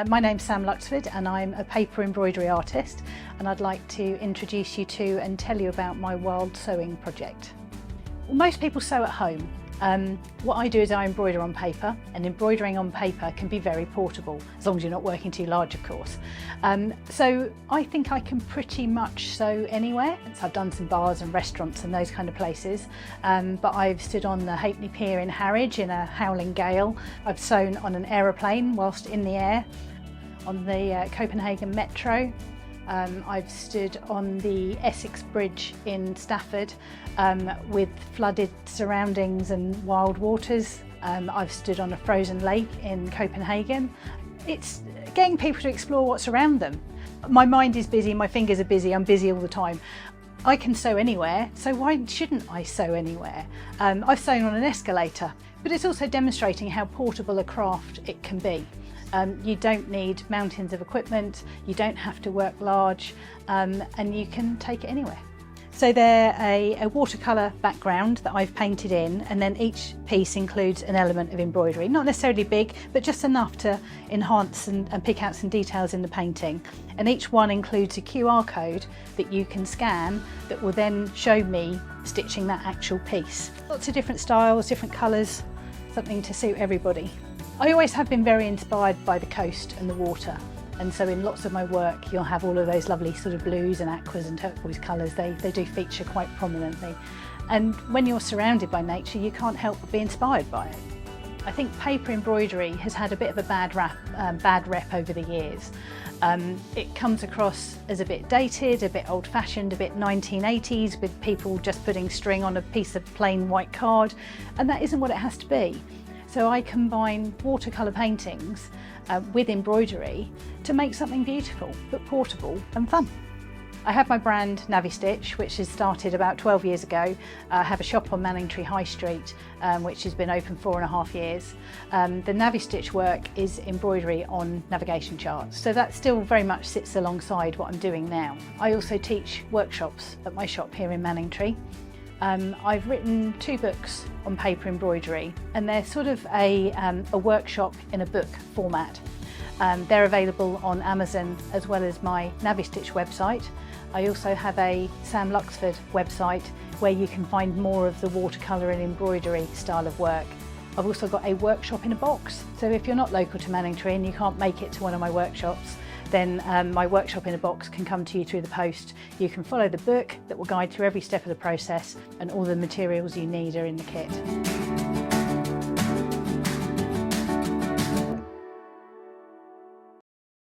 My name's Sam Luxford and I'm a paper embroidery artist, and I'd like to introduce you to and tell you about my wild sewing project. Well, most people sew at home. What I do is I embroider on paper, and embroidering on paper can be very portable, as long as you're not working too large, of course. So I think I can pretty much sew anywhere. So I've done some bars and restaurants and those kind of places, but I've stood on the Halfpenny Pier in Harwich in a howling gale. I've sewn on an aeroplane whilst in the air, on the Copenhagen metro. I've stood on the Essex Bridge in Stafford with flooded surroundings and wild waters. I've stood on a frozen lake in Copenhagen. It's getting people to explore what's around them. My mind is busy, my fingers are busy, I'm busy all the time. I can sew anywhere, so why shouldn't I sew anywhere? I've sewn on an escalator, but it's also demonstrating how portable a craft it can be. You don't need mountains of equipment, you don't have to work large, and you can take it anywhere. So they're a watercolour background that I've painted in, and then each piece includes an element of embroidery. Not necessarily big, but just enough to enhance and pick out some details in the painting. And each one includes a QR code that you can scan that will then show me stitching that actual piece. Lots of different styles, different colours, something to suit everybody. I always have been very inspired by the coast and the water, and so in lots of my work you'll have all of those lovely sort of blues and aquas and turquoise colours. They do feature quite prominently, and when you're surrounded by nature you can't help but be inspired by it. I think paper embroidery has had a bit of a bad rep over the years. It comes across as a bit dated, a bit old-fashioned, a bit 1980s, with people just putting string on a piece of plain white card, and that isn't what it has to be. So I combine watercolour paintings with embroidery to make something beautiful, but portable and fun. I have my brand NaviStitch, which has started about 12 years ago. I have a shop on Manningtree High Street, which has been open 4.5 years. The NaviStitch work is embroidery on navigation charts, so that still very much sits alongside what I'm doing now. I also teach workshops at my shop here in Manningtree. I've written 2 books on paper embroidery, and they're sort of a workshop in a book format. They're available on Amazon as well as my NaviStitch website. I also have a Sam Luxford website where you can find more of the watercolour and embroidery style of work. I've also got a workshop in a box, so if you're not local to Manningtree and you can't make it to one of my workshops, then my workshop in a box can come to you through the post. You can follow the book that will guide through every step of the process, and all the materials you need are in the kit.